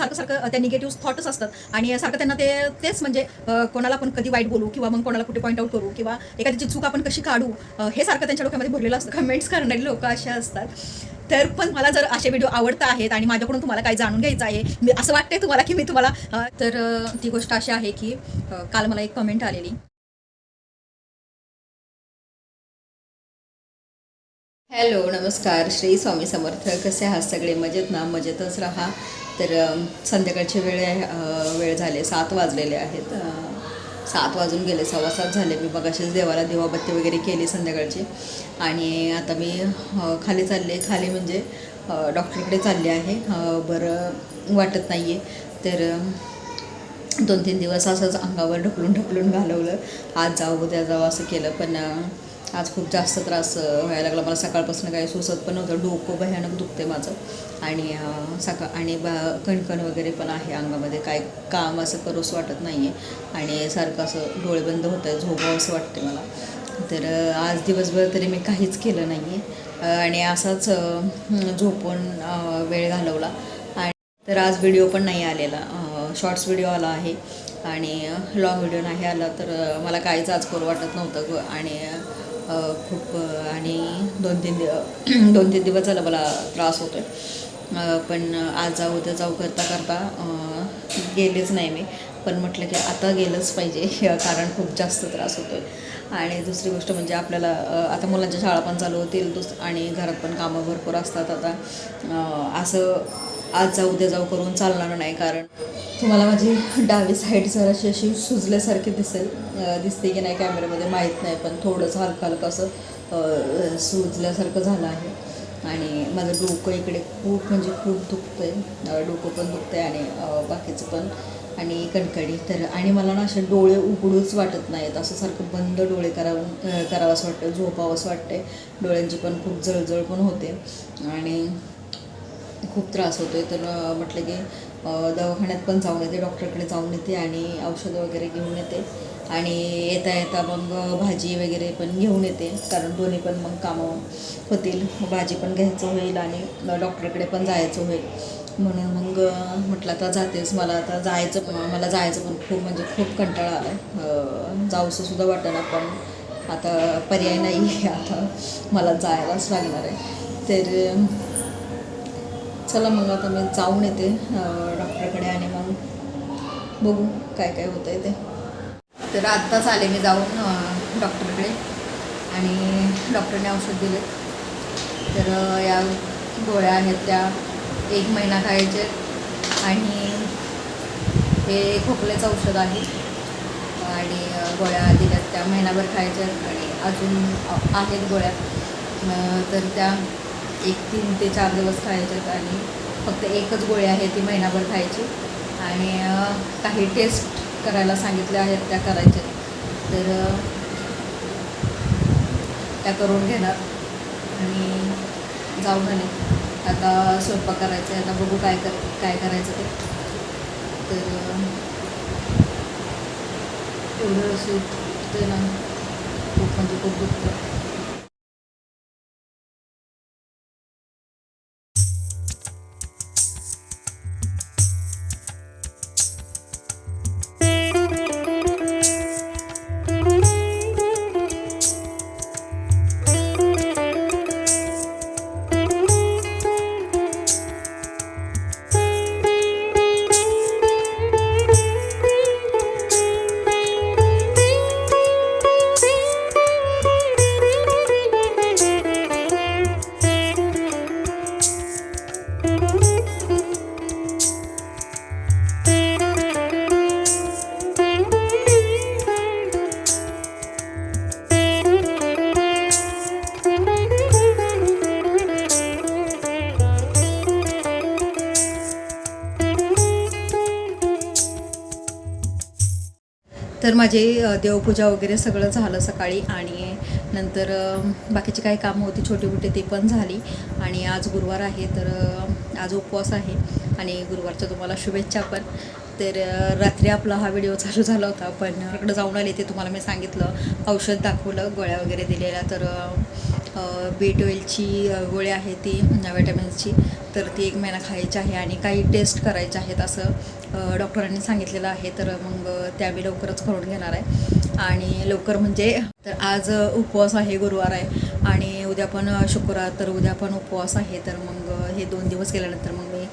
सारखं सारखं त्या निगेटिव्ह थॉटच असतात आणि सारखं त्यांना तेच म्हणजे कोणाला पण कधी वाईट बोलू किंवा मग कोणाला कुठे पॉईंट आउट करू किंवा एखाद्याची चूक आपण कशी काढू, हे सारखं त्यांच्या डोक्यामध्ये भरलेलं असतं. कमेंट्स करणारी लोक असे असतात. तर पण मला जर असे व्हिडिओ आवडत आहेत आणि माझ्याकडून तुम्हाला काही जाणून घ्यायचं आहे, मी असं वाटतंय तुम्हाला की मी तुम्हाला तर ती गोष्ट अशी आहे की काल मला एक कमेंट आलेली. हॅलो, नमस्कार, श्री स्वामी समर्थ. कसे आहात सगळे? मजेत ना? मजेतच राहा. तर संध्याकाळची वेळ झाले, 7 वाजलेले आहेत. 7 वाजून गेले, 6:15 झाले. मी मगाशीच देवाला दिवाबत्ती वगैरे केली संध्याकाळची आणि आता मी खाली चालले. खाली म्हणजे डॉक्टरकडे चालले आहे. बरं वाटत नाही आहे. तर 2-3 दिवस असंच अंगावर ढकलून ढकलून घालवलं. आज जावं उद्या जावं असं केलं, पण आज खूप जास्त त्रास व्हायला लागला. मला सकाळपासून काही सुचत पण नव्हतं. डोकं भयानक दुखते माझं आणि आणि कणकण वगैरे पण आहे अंगामध्ये. काय काम असं करूच वाटत नाही आहे आणि सारखं असं डोळे बंद होत आहे, झोपावं असं वाटते मला. तर आज दिवसभर तरी मी काहीच केलं नाही आहे आणि असाच झोपून वेळ घालवला. आणि तर आज व्हिडिओ पण नाही आलेला. शॉर्ट्स व्हिडिओ आला आहे आणि लॉंग व्हिडिओ नाही आला. तर मला काहीच आज करू वाटत नव्हतं आणि खूप आणि 2-3 दिवस झाला मला त्रास होतो आहे. पण आज जाऊ उद्या जाऊ करता करता गेलेच नाही मी. पण म्हटलं की आता गेलंच पाहिजे कारण खूप जास्त त्रास होतो आहे. आणि दुसरी गोष्ट म्हणजे आपल्याला आता मुलांच्या शाळा पण चालू होतील आणि घरात पण कामं भरपूर असतात. आता असं आज जाऊ उद्या जाऊ करून चालणार नाही. कारण तुम्हाला माझी डावी साईड जराशी अशी सुजल्यासारखी दिसते की नाही कॅमेऱ्यामध्ये माहीत नाही, पण थोडंसं हलकं हलकं असं सुजल्यासारखं झालं आहे. आणि माझं डोकं इकडे खूप म्हणजे खूप दुखतं आहे. डोकं पण दुखतं आहे आणि बाकीचं पण आणि कणकणी. तर आणि मला ना असे डोळे उघडूच वाटत नाहीत. असं सारखं बंद डोळे करावंसं वाटतं, झोपावंसं वाटते. डोळ्यांची पण खूप जळजळ पण होते आणि खूप त्रास होतो आहे. तर म्हटलं की दवाखान्यात पण जाऊन येते, डॉक्टरकडे जाऊन येते आणि औषधं वगैरे घेऊन येते आणि येता येता मग भाजी वगैरे पण घेऊन येते. कारण दोन्ही पण मग कामं होतील. भाजी पण घ्यायचं होईल आणि डॉक्टरकडे पण जायचं होईल. म्हणून मग म्हटलं आता जातेच. मला जायचं पण खूप म्हणजे खूप कंटाळा आला आहे. जाऊसं सुद्धा वाटेना, पण आता पर्याय नाही. आता मला जायलाच लागणार आहे. तर चला मग आता मी जाऊन येते डॉक्टरकडे आणि मग बघू काय काय होतं आहे ते. तर आत्ताच आले मी जाऊन डॉक्टरकडे आणि डॉक्टरने औषध दिले. तर या गोळ्या आहेत त्या 1 महिना खायचे आणि हे खोकल्याचं औषध आहे आणि गोळ्या दिल्यात त्या महिनाभर खायच्या आणि अजून आहेत गोळ्या. तर त्या 3 ते 4 दिवस खायच्यात आणि फक्त एकच गोळी आहे ती महिनाभर खायची आणि काही टेस्ट करायला सांगितल्या आहेत त्या करायच्या. तर त्या करून घेणार आणि जाऊन आले. आता स्वयंपाक करायचं आहे. आता बघू काय करायचं ते. तर एवढं ते ना खूप म्हणजे खूप दुखतं. तर माझी देवपूजा वगैरे सगळं झालं सकाळी आणि नंतर बाकीची काही कामं होती छोटी मोठी ती पण झाली. आणि आज गुरुवार आहे तर आज उपवास आहे आणि गुरुवारच्या तुम्हाला शुभेच्छा पण. तर रात्री आपला हा व्हिडिओ चालू झाला होता, पण इकडं जाऊन आले ते तुम्हाला मी सांगितलं, औषध दाखवलं, गोळ्या वगैरे दिलेल्या. तर B12ची गोळी आहे ती व्हिटॅमिन्सची, तर ती 1 महिना खायची आहे आणि काही टेस्ट करायचे आहेत असं डॉक्टरांनी सांगितलेलं आहे. तर मग त्या मी लवकरच करून घेणार आहे. आणि लवकर म्हणजे तर आज उपवास आहे, गुरुवार आहे आणि उद्या पण शुक्रवार, तर उद्या पण उपवास आहे. तर मग हे 2 दिवस गेल्यानंतर मग मी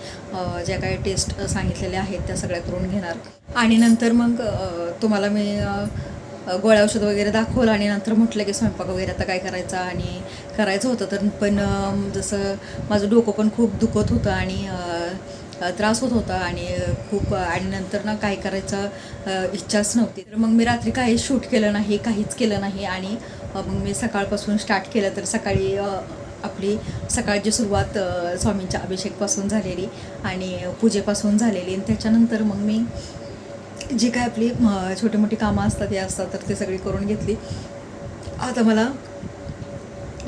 ज्या काही टेस्ट सांगितलेल्या आहेत त्या सगळ्या करून घेणार. आणि नंतर मग तुम्हाला मी गोळ्या औषध वगैरे दाखवलं आणि नंतर म्हटलं की स्वयंपाक वगैरे आता काय करायचा आणि करायचं होतं. तर पण जसं माझं डोकं पण खूप दुखत होतं आणि त्रास होत होता आणि खूप, आणि नंतर ना काय करायचं इच्छाच नव्हती. तर मग मी रात्री काही शूट केलं नाही, काहीच केलं नाही आणि मग मी सकाळपासून स्टार्ट केलं. तर सकाळी आपली सकाळची सुरुवात स्वामींच्या अभिषेकपासून झालेली आणि पूजेपासून झालेली, आणि त्याच्यानंतर मग मी जी काय आपली छोटी मोठी कामं असतात हे असतात तर ते सगळी करून घेतली. आता मला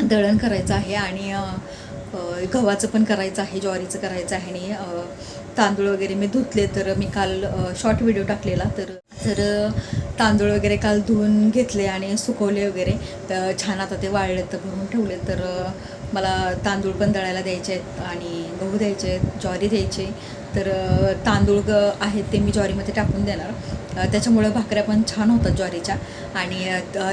दळण करायचं आहे आणि गव्हाचं पण करायचं आहे, ज्वारीचं करायचं आहे आणि तांदूळ वगैरे मी धुतले. तर मी काल शॉर्ट व्हिडिओ टाकलेला, तर तांदूळ वगैरे काल धुवून घेतले आणि सुकवले वगैरे छान. आता ते वाळले तर भरून ठेवले. तर मला तांदूळ पण दळायला द्यायचे आहेत आणि गहू द्यायचे आहेत, ज्वारी द्यायचे. तर तांदूळ आहेत ते मी ज्वारीमध्ये टाकून देणार, त्याच्यामुळे भाकऱ्या पण छान होतात ज्वारीच्या. आणि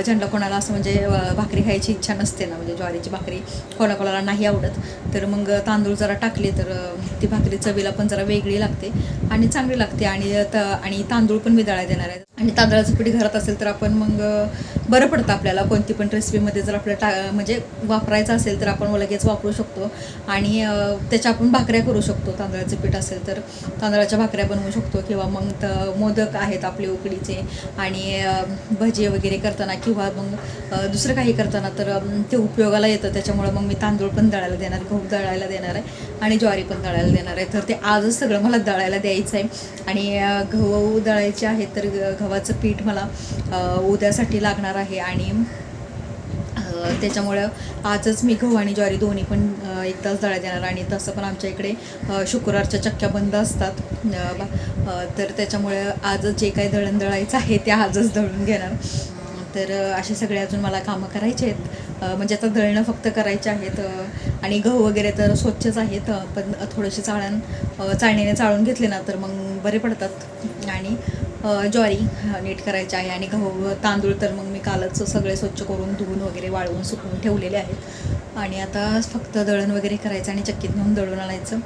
ज्यांना कोणाला असं म्हणजे भाकरी खायची इच्छा नसते ना, म्हणजे ज्वारीची भाकरी कोणाकोणाला नाही आवडत, तर मग तांदूळ जरा टाकले तर ती भाकरी चवीला पण जरा वेगळी लागते आणि चांगली लागते. आणि तांदूळ पण मी दळायला देणार आहे. आणि तांदळाचं पीठ घरात असेल तर आपण मग बरं पडतं आपल्याला. कोणती पण रेसिपीमध्ये जर आपल्याला म्हणजे वापरायचं असेल तर आपण लगेच वापरू शकतो आणि त्याच्या आपण भाकऱ्या करू शकतो. तांदळाचं पीठ असेल तर तांदळाच्या भाकऱ्या बनवू शकतो, किंवा मग मोदक आहेत आपले उकडीचे, आणि भजी वगैरे करताना किंवा मग दुसरं काही करताना तर ते उपयोगाला येतं. त्याच्यामुळं मग मी तांदूळ पण दळायला देणार, गहू दळायला देणार आहे आणि ज्वारी पण दळायला देणार आहे. तर ते आजच सगळं मला दळायला द्यायचं आहे. आणि गहू दळायचे आहेत, तर गव्हाचं पीठ मला उद्यासाठी लागणार आहे आणि त्याच्यामुळं आजच मी गहू आणि ज्वारी दोन्ही पण 1 तास दळायला देणार. आणि तसं पण आमच्या इकडे शुक्रवारच्या चक्क्या बंद असतात, तर त्याच्यामुळे आजच जे काही दळण दळायचं आहे ते आजच दळून घेणार. तर असे सगळे अजून मला कामं करायचे आहेत, म्हणजे आता दळणं फक्त करायचे आहेत. आणि गहू वगैरे तर स्वच्छच आहेत, पण थोडेसे चाळणीने चाळून घेतले ना तर मग बरे पडतात. आणि ज्वारी नीट करायची आहे आणि तांदूळ तर मग मी कालच सगळे स्वच्छ करून धुवून वगैरे वाळवून सुकवून ठेवलेले आहेत. आणि आता फक्त दळण वगैरे करायचं आणि चक्कीत नेऊन दळून आणायचं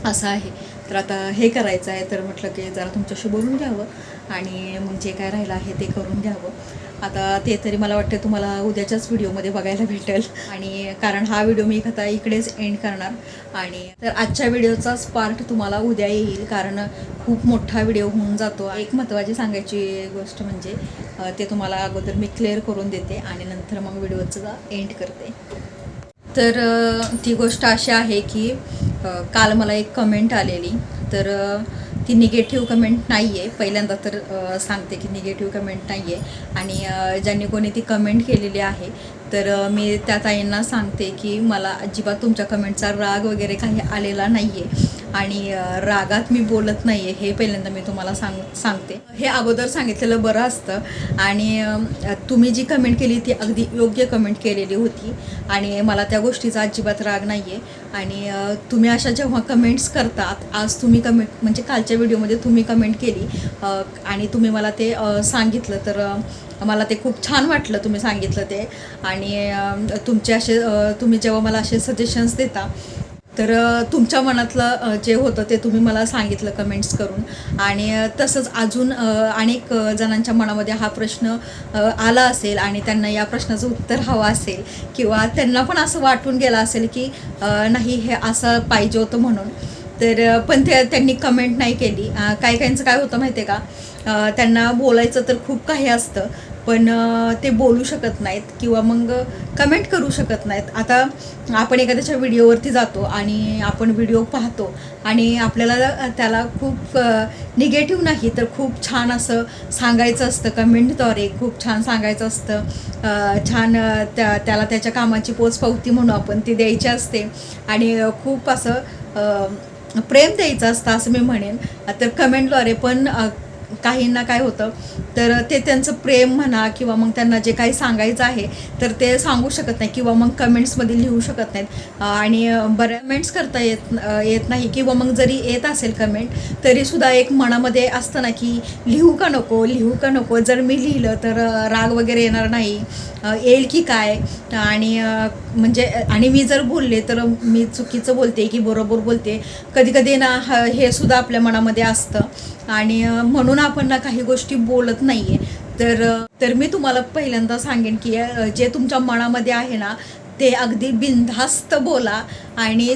असं आहे. तर आता हे करायचं आहे, तर म्हटलं की जरा तुमच्याशी बोलून घ्यावं आणि मग जे काय राहिलं आहे ते करून घ्यावं. आता ते तरी मला वाटतं तुम्हाला उद्याच्याच व्हिडिओमध्ये बघायला भेटेल, आणि कारण हा व्हिडिओ मी आता इकडेच एंड करणार. आणि तर आजच्या व्हिडिओचाच पार्ट तुम्हाला उद्या येईल, कारण खूप मोठा व्हिडिओ होऊन जातो. एक महत्त्वाची सांगायची गोष्ट म्हणजे ते तुम्हाला अगोदर मी क्लिअर करून देते आणि नंतर मग व्हिडिओचा एंड करते. तर ती गोष्ट अशी आहे की काल मला एक कमेंट आलेली, तर ती निगेटिव्ह कमेंट नाही आहे. पहिल्यांदा तर सांगते की निगेटिव्ह कमेंट नाही आहे. आणि ज्यांनी कोणी ती कमेंट केलेली आहे तर मी त्या ताईंना सांगते की मला अजिबात तुमच्या कमेंटचा राग वगैरे काही आलेला नाही आहे आणि रागात मी बोलत नाही आहे, हे पहिल्यांदा मी तुम्हाला सांगते. हे अगोदर सांगितलेलं बरं असतं. आणि तुम्ही जी कमेंट केली ती अगदी योग्य कमेंट केलेली होती आणि मला त्या गोष्टीचा अजिबात राग नाही आहे. आणि तुम्ही अशा जेव्हा कमेंट्स करतात, आज तुम्ही म्हणजे कालच्या व्हिडिओमध्ये तुम्ही कमेंट केली आणि तुम्ही मला ते सांगितलं, तर मला ते खूप छान वाटलं तुम्ही सांगितलं ते. आणि तुम्ही जेव्हा मला असे सजेशन्स देता तर तुमच्या मनातलं जे होतं ते तुम्ही मला सांगितलं कमेंट्स करून. आणि तसंच अजून अनेक जणांच्या मनामध्ये हा प्रश्न आला असेल आणि त्यांना या प्रश्नाचं उत्तर हवं असेल, किंवा त्यांना पण असं वाटून गेलं असेल की नाही हे असं पाहिजे होतं म्हणून, तर पण त्यांनी कमेंट नाही केली. काहींचं काय होतं माहिती आहे का, त्यांना बोलायचं तर खूप काही असतं पण ते बोलू शकत नाहीत किंवा मग कमेंट करू शकत नाहीत. आता आपण एखाद्याच्या व्हिडिओवरती जातो आणि आपण व्हिडिओ पाहतो आणि आपल्याला त्याला खूप निगेटिव्ह नाही तर खूप छान असं सांगायचं असतं, कमेंटद्वारे खूप छान सांगायचं असतं, छान त्याला त्याच्या कामाची पोचपावती म्हणून आपण ती द्यायची असते आणि खूप असं प्रेम द्यायचं असतं असं मी म्हणेन. तर कमेंटद्वारे पण काहींना काय होतं तर ते त्यांचं प्रेम म्हणा किंवा मग त्यांना जे काही सांगायचं आहे तर ते सांगू शकत नाही किंवा मग कमेंट्समध्ये लिहू शकत नाहीत. आणि बऱ्या कमेंट्स करता येत नाही किंवा मग जरी येत असेल कमेंट तरीसुद्धा एक मनामध्ये असतं ना की लिहू का नको, जर मी लिहिलं तर राग वगैरे येणार नाही, येईल की काय, आणि म्हणजे आणि मी जर बोलले तर मी चुकीचं बोलते की बरोबर बोलते, कधी कधी ना हे सुद्धा आपल्या मनामध्ये असतं. आणि म्हणून आपण ना काही गोष्टी बोलत नाही आहे. तर मी तुम्हाला पहिल्यांदा सांगेन की जे तुमच्या मनामध्ये आहे ना ते अगदी बिनधास्त बोला. आणि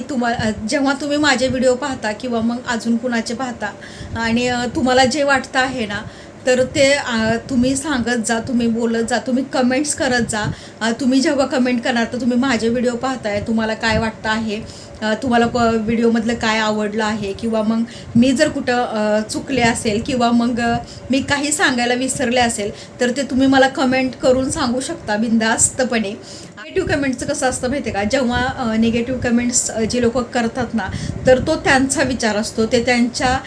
जेव्हा तुम्ही माझे व्हिडिओ पाहता किंवा मग अजून कुणाचे पाहता आणि तुम्हाला जे वाटतं आहे ना तर ते तुम्ही सांगत जा, तुम्ही बोलत जा, तुम्ही कमेंट्स करत जा. तुम्ही जेव्हा कमेंट करणार तर तुम्ही माझे व्हिडिओ पाहताय, तुम्हाला काय वाटतं आहे, तुम्हाला व्हिडिओमधलं काय आवडलं आहे, किंवा मग मी जर कुठं चुकले असेल किंवा मग मी काही सांगायला विसरले असेल तर ते तुम्ही मला कमेंट करून सांगू शकता बिनधास्तपणे. निगेटिव्ह कमेंट्सचं कसं असतं माहिती आहे का, जेव्हा निगेटिव्ह कमेंट्स जे लोक करतात ना तर तो त्यांचा विचार असतो, ते त्यांच्या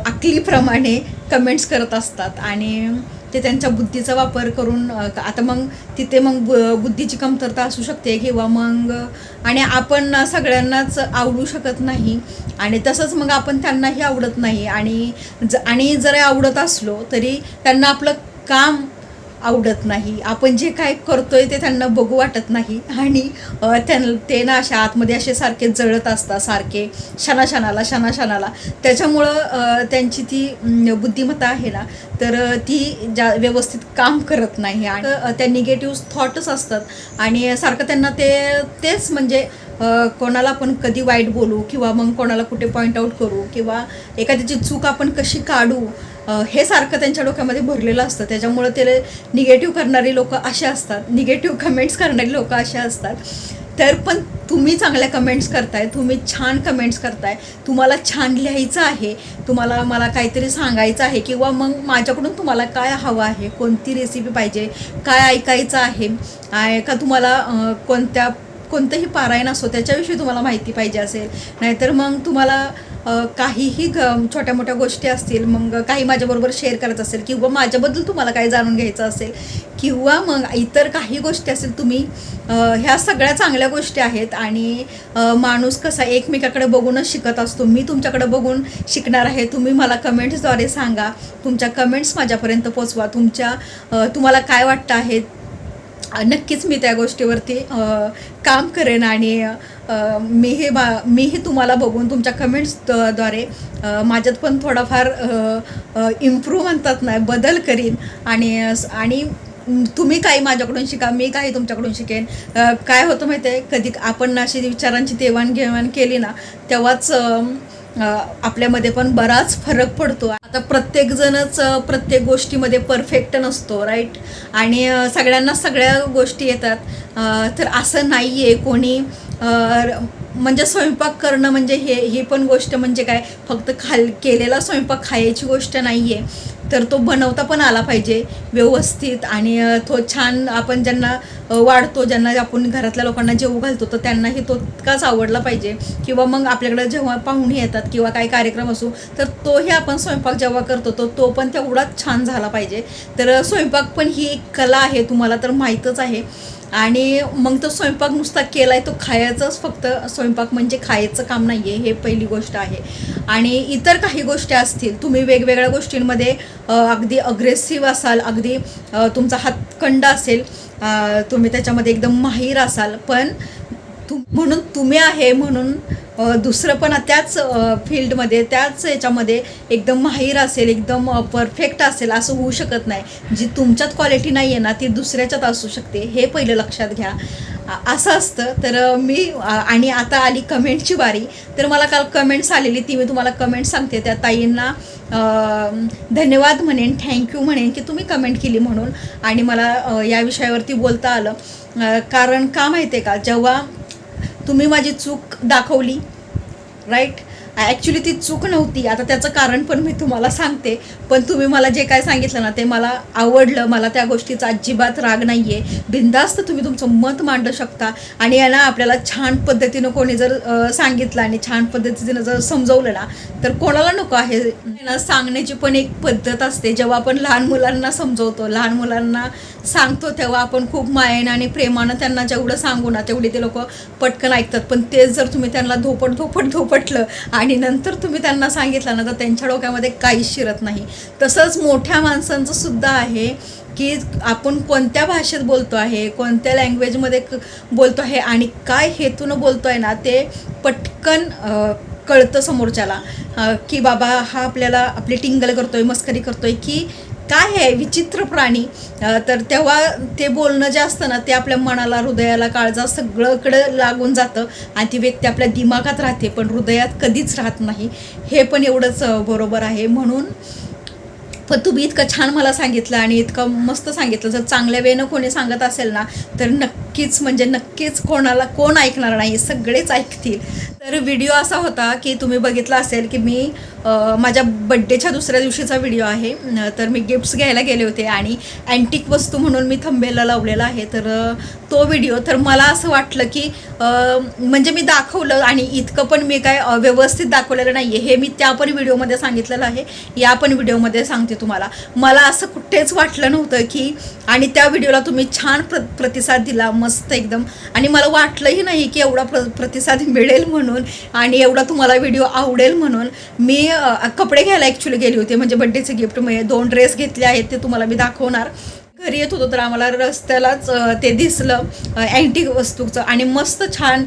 अकलीप्रमाणे कमेंट्स करत असतात आणि ते त्यांच्या बुद्धीचा वापर करून आता मग तिथे मग बुद्धीची कमतरता असू शकते किंवा मग आणि आपण सगळ्यांनाच आवडू शकत नाही आणि तसंच मग आपण त्यांनाही आवडत नाही आणि जर आवडत असलो तरी त्यांना आपलं काम आवडत नाही, आपण जे काय करतोय ते त्यांना बघू वाटत नाही आणि ते ना अशा आतमध्ये असे सारखे जळत असतात, सारखे क्षणाला. त्याच्यामुळं त्यांची ती बुद्धिमत्ता आहे ना तर ती व्यवस्थित काम करत नाही आणि त्या निगेटिव्ह थॉट्स असतात आणि सारखं त्यांना तेच म्हणजे कोणाला आपण कधी वाईट बोलू किंवा मग कोणाला कुठे पॉईंट आऊट करू किंवा एखाद्याची चूक आपण कशी काढू हे सारखं त्यांच्या डोक्यामध्ये भरलेलं असतं. त्याच्यामुळं ते निगेटिव्ह करणारी लोक असे असतात, निगेटिव्ह कमेंट्स करणारी लोक असे असतात. तर पण तुम्ही चांगल्या कमेंट्स करताय, तुम्ही छान कमेंट्स करताय, तुम्हाला छान लिहायचं आहे, तुम्हाला मला काहीतरी सांगायचं आहे किंवा मग माझ्याकडून तुम्हाला काय हवं आहे, कोणती रेसिपी पाहिजे, काय ऐकायचं आहे का, तुम्हाला कोणतंही पारायण असो त्याच्याविषयी तुम्हाला माहिती पाहिजे असेल, नाहीतर मग तुम्हाला काहीही छोट्या मोठ्या गोष्टी असतील, मग काही माझ्याबरोबर शेअर करायचं असेल किंवा माझ्याबद्दल तुम्हाला काही जाणून घ्यायचं असेल किंवा मग इतर काही गोष्टी असेल, तुम्ही ह्या सगळ्या चांगल्या गोष्टी आहेत. आणि माणूस कसा एकमेकाकडे बघूनच शिकत असतो, मी तुमच्याकडे बघून शिकणार आहे. तुम्ही मला कमेंट्सद्वारे सांगा, तुमच्या कमेंट्स माझ्यापर्यंत पोचवा, तुम्हाला काय वाटतं आहे, नक्कीच मी त्या गोष्टीवरती काम करेन आणि मीही तुम्हाला बघून तुमच्या कमेंट्सद्वारे माझ्यात पण थोडाफार इम्प्रूव्ह म्हणतात ना बदल करीन आणि तुम्ही काही माझ्याकडून शिका, मी काही तुमच्याकडून शिकेन. काय होतं माहिती आहे, कधी आपण अशी विचारांची देवाणघेवाण केली ना तेव्हाच आपल्यामध्ये पण बराच फरक पडतो. आता प्रत्येकजणच प्रत्येक गोष्टीमध्ये परफेक्ट नसतो, राईट, आणि सगळ्यांना सगळ्या गोष्टी येतात. तर असं नाही आहे कोणी म्हणजे स्वयंपाक करणं म्हणजे ही पण गोष्ट म्हणजे काय फक्त केलेला स्वयंपाक खायची गोष्ट नाही आहे, तर तो बनवता पण आला पाहिजे व्यवस्थित आणि तो छान आपण ज्यांना वाढतो, ज्यांना आपण घरातल्या लोकांना जेवू घालतो तर त्यांनाही तो तितकाच आवडला पाहिजे. किंवा मग आपल्याकडे जेव्हा पाहुणे येतात किंवा काही कार्यक्रम असो तर तोही आपण स्वयंपाक जेव्हा करतो तो पण तेवढाच छान झाला पाहिजे. तर स्वयंपाक पण ही एक कला आहे, तुम्हाला तर माहीतच आहे. आणि मग तो स्वयंपाक नुसता केला आहे तो खायचाच, फक्त स्वयंपाक म्हणजे खायचं काम नाही आहे, हे पहिली गोष्ट आहे. आणि इतर काही गोष्टी असतील, तुम्ही वेगवेगळ्या गोष्टींमध्ये अगदी अग्रेसिव्ह असाल, अगदी तुमचा हातखंड असेल, तुम्ही त्याच्यामध्ये एकदम माहीर असाल, पण म्हणून तुम्ही आहे म्हणून दुसरं पण त्याच फील्डमध्ये त्याच याच्यामध्ये एकदम माहीर असेल, एकदम परफेक्ट असेल असं होऊ शकत नाही. जी तुमच्यात क्वालिटी नाही आहे ना ती दुसऱ्याच्यात असू शकते, हे पहिलं लक्षात घ्या. असं असतं. तर मी आणि आता आली कमेंटची बारी. तर मला काल कमेंट्स आलेली ती मी तुम्हाला कमेंट सांगते. त्या ताईंना धन्यवाद म्हणेन, थँक्यू म्हणेन की तुम्ही कमेंट केली म्हणून आणि मला या विषयावरती बोलता आलं. कारण का माहिती आहे का, जेव्हा तुम्ही माझी चूक दाखवली, राईट, ॲक्च्युली ती चूक नव्हती. आता त्याचं कारण पण मी तुम्हाला सांगते. पण तुम्ही मला जे काय सांगितलं ना ते मला आवडलं. मला त्या गोष्टीचा अजिबात राग नाही आहे. बिनधास्त तुम्ही तुमचं मत मांडू शकता. आणि यांना आपल्याला छान पद्धतीनं कोणी जर सांगितलं आणि छान पद्धतीनं जर समजवलं ना तर कोणाला नको आहे ना. सांगण्याची पण एक पद्धत असते. जेव्हा आपण लहान मुलांना समजवतो, लहान मुलांना सांगतो, तेव्हा आपण खूप मायेनं आणि प्रेमानं त्यांना जेवढं सांगू ना तेवढी ते लोक पटकन ऐकतात. पण तेच जर तुम्ही त्यांना धोपटलं आणि नंतर तुम्ही त्यांना सांगितलं ना तर त्यांच्या डोक्यामध्ये काहीच शिरत नाही. तसंच मोठ्या माणसांचं सुद्धा आहे की आपण कोणत्या भाषेत बोलतो आहे, कोणत्या लँग्वेजमध्ये बोलतो आहे आणि काय हेतूनं बोलतो आहे ना ते पटकन कळतं समोरच्याला की बाबा हा आपल्याला आपली टिंगल करतोय, मस्करी करतोय की काय आहे विचित्र प्राणी. तर तेव्हा ते बोलणं जे असतं ना ते आपल्या मनाला, हृदयाला, काळजा सगळंकडं लागून जातं आणि ती व्यक्ती आपल्या दिमागात राहते पण हृदयात कधीच राहत नाही. हे पण एवढंच बरोबर आहे. म्हणून पण तुम्ही इतकं छान मला सांगितलं आणि इतकं मस्त सांगितलं. जर चांगल्या वेळेनं कोणी सांगत असेल ना तर नक्कीच कोण ऐकणार नाही, सगळेच ऐकतील. तर व्हिडिओ असा होता की तुम्ही बघितला असेल की मी माझ्या बड्डेच्या दुसऱ्या दिवशीचा व्हिडिओ आहे. तर मी गिफ्ट्स घ्यायला गेले होते आणि अँटिक वस्तू म्हणून मी थंबनेलला लावलेला आहे. तर तो व्हिडिओ तर मला असं वाटलं की म्हणजे मी दाखवलं आणि इतकं पण मी काय व्यवस्थित दाखवलेलं नाही आहे. हे मी त्या पण व्हिडिओमध्ये सांगितलेलं आहे, या पण व्हिडिओमध्ये सांगते तुम्हाला. मला असं कुठेच वाटलं नव्हतं की आणि त्या व्हिडिओला तुम्ही छान प्रतिसाद दिला, मस्त एकदम. आणि मला वाटलंही नाही की एवढा प्रतिसाद मिळेल म्हणून आणि एवढा तुम्हाला व्हिडिओ आवडेल म्हणून. मी कपडे घ्यायला ॲक्च्युली गेले होते, म्हणजे बड्डेचे गिफ्ट. म्हणजे 2 ड्रेस घेतले आहेत, ते तुम्हाला मी दाखवणार. घरी येत होतो तर आम्हाला रस्त्यालाच ते दिसलं अँटिक वस्तूचं आणि मस्त छान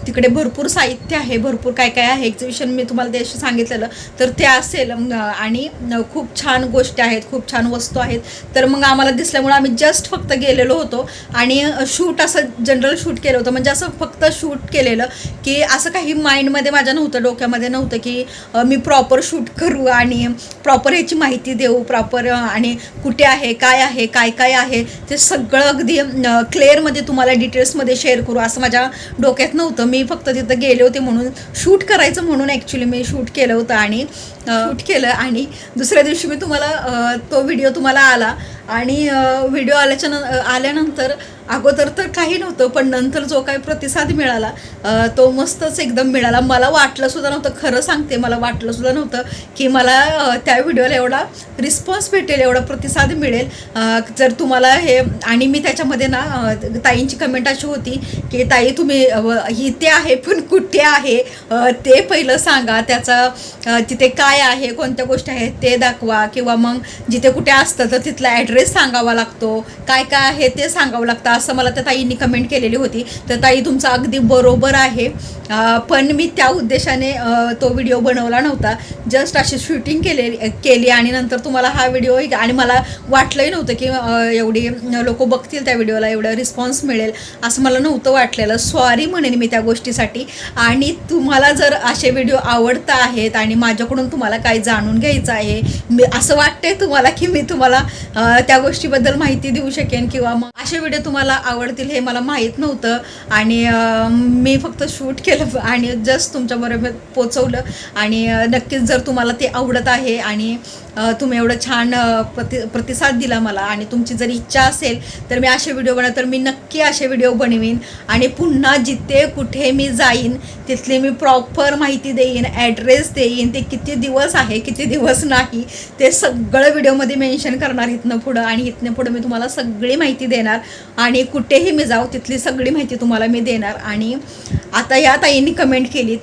तिकडे भरपूर साहित्य आहे, भरपूर काय काय आहे. एक्झिबिशन मी तुम्हाला त्याशी सांगितलेलं तर ते असेल आणि खूप छान गोष्टी आहेत, खूप छान वस्तू आहेत. तर मग आम्हाला दिसल्यामुळे आम्ही जस्ट फक्त गेलेलो होतो आणि शूट असं जनरल शूट केलं होतं. म्हणजे असं फक्त शूट केलेलं की असं काही माइंडमध्ये माझ्या नव्हतं, डोक्यामध्ये नव्हतं की मी प्रॉपर शूट करू आणि प्रॉपर ह्याची माहिती देऊ, प्रॉपर आणि कुठे आहे, काय काय आहे ते सगळं अगदी क्लिअरमध्ये तुम्हाला डिटेल्समध्ये शेअर करू असं माझ्या डोक्यात नव्हतं. मी फक्त तिथं गेले होते म्हणून शूट करायचं म्हणून ॲक्च्युली मी शूट केलं होतं आणि शूट केलं. आणि दुसऱ्या दिवशी मी तुम्हाला तो व्हिडिओ तुम्हाला आला आणि व्हिडिओ आल्यानंतर अगोदर तर काही नव्हतं पण नंतर जो काही प्रतिसाद मिळाला तो मस्तच एकदम मिळाला. मला वाटलंसुद्धा नव्हतं, खरं सांगते, मला वाटलंसुद्धा नव्हतं की मला त्या व्हिडिओला एवढा रिस्पॉन्स भेटेल, एवढा प्रतिसाद मिळेल. जर तुम्हाला हे आणि मी त्याच्यामध्ये ना ताईंची कमेंट अशी होती की ताई तुम्ही इथे आहे पण कुठे आहे ते पहिलं सांगा, त्याचा तिथे काय आहे, कोणत्या गोष्टी आहेत ते दाखवा, किंवा मग जिथे कुठे असतं तर तिथला ॲड्रेस सांगावा लागतो, काय काय आहे ते सांगावं लागतं असं मला त्या ताईंनी कमेंट केलेली होती. तर ताई तुमचं अगदी बरोबर आहे. पण मी त्या उद्देशाने तो व्हिडिओ बनवला नव्हता, जस्ट अशी शूटिंग केली आणि नंतर तुम्हाला हा व्हिडिओ आणि मला वाटलंही नव्हतं की एवढी लोक बघतील त्या व्हिडिओला, एवढा रिस्पॉन्स मिळेल असं मला नव्हतं वाटलेलं. सॉरी म्हणेन मी त्या गोष्टीसाठी. आणि तुम्हाला जर असे व्हिडिओ आवडत आहेत आणि माझ्याकडून तुम्हाला काही जाणून घ्यायचं आहे, मी असं वाटतंय तुम्हाला की मी तुम्हाला त्या गोष्टीबद्दल माहिती देऊ शकेन किंवा मग असे व्हिडिओ तुम्हाला आवडतील हे मला माहीत नव्हतं आणि मी फक्त शूट केलं आणि जस्ट तुमच्याबरोबर पोचवलं. आणि नक्कीच जर तुम्हाला ते आवडत आहे आणि तुम्ही एवढं छान प्रतिसाद दिला मला आणि तुमची जर इच्छा असेल तर मी असे व्हिडिओ तर मी नक्की असे व्हिडिओ बनवीन आणि पुन्हा जिथे कुठे मी जाईन तिथली मी प्रॉपर माहिती देईन, ॲड्रेस देईन, ते किती दिवस आहे किती दिवस नाही ते सगळं व्हिडिओमध्ये मेन्शन करणार इथनं पुढं. आणि इथनं पुढं मी तुम्हाला सगळी माहिती देणार आणि कुठेही मी जाऊ तिथली सगळी माहिती तुम्हाला मी देणार. आणि आता या ताईंनी कमेंट केली,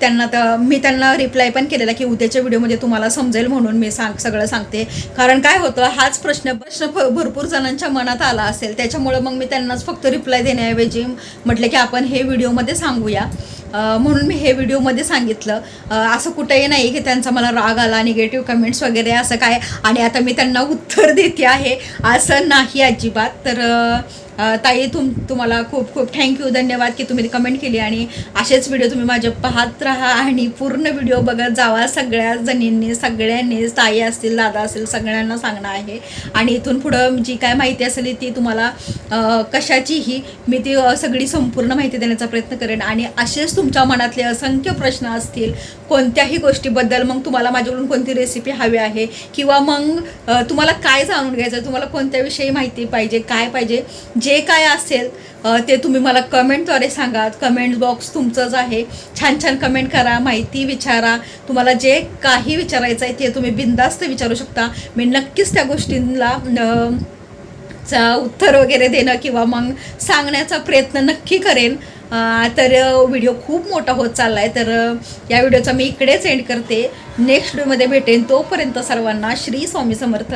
मी त्यांना रिप्लाय पण केलेला की उद्याच्या व्हिडिओमध्ये तुम्हाला समजेल म्हणून मी सगळं सांगते. कारण काय होतं, हाच प्रश्न भरपूर जणांच्या मनात आला असेल, त्याच्यामुळं मग मी त्यांनाच फक्त रिप्लाय देण्याऐवजी म्हटलं की आपण हे व्हिडिओमध्ये सांगूया, म्हणून मी हे व्हिडिओमध्ये सांगितलं. असं कुठेही नाही की त्यांचा मला राग आला, निगेटिव्ह कमेंट्स वगैरे असं काय आणि आता मी त्यांना उत्तर देते आहे असं नाही अजिबात. तर ताई तुम्हाला खूप खूप थँक्यू, धन्यवाद की तुम्ही कमेंट केली आणि असेच व्हिडिओ तुम्ही माझे पाहत राहा आणि पूर्ण व्हिडिओ बघत जावा. सगळ्या जणींनी सगळ्यांनी, ताई असतील दादा असेल सगळ्यांना सांगणं आहे. आणि इथून पुढं जी काय माहिती असेल ती तुम्हाला कशाचीही मी ती सगळी संपूर्ण माहिती देण्याचा प्रयत्न करेन. आणि असेच तुमच्या मनातले असंख्य प्रश्न असतील कोणत्याही गोष्टीबद्दल, मग तुम्हाला माझ्याकडून कोणती रेसिपी हवी आहे किंवा मग तुम्हाला काय जाणून घ्यायचं, तुम्हाला कोणत्याविषयी माहिती पाहिजे, काय पाहिजे, जे काय असेल ते तुम्ही मला कमेंटद्वारे सांगा. कमेंट बॉक्स तुमचंच आहे. छान छान कमेंट करा, माहिती विचारा. तुम्हाला जे काही विचारायचं आहे ते तुम्ही बिनधास्त विचारू शकता. मी नक्कीच त्या गोष्टींना उत्तर वगैरे देणं किंवा मग सांगण्याचा प्रयत्न नक्की करेन. तर व्हिडिओ खूप मोठा होत चालला आहे, तर या व्हिडिओचा मी इकडेच एंड करते. नेक्स्ट व्हिडिओमध्ये भेटेन. तोपर्यंत सर्वांना श्री स्वामी समर्थ.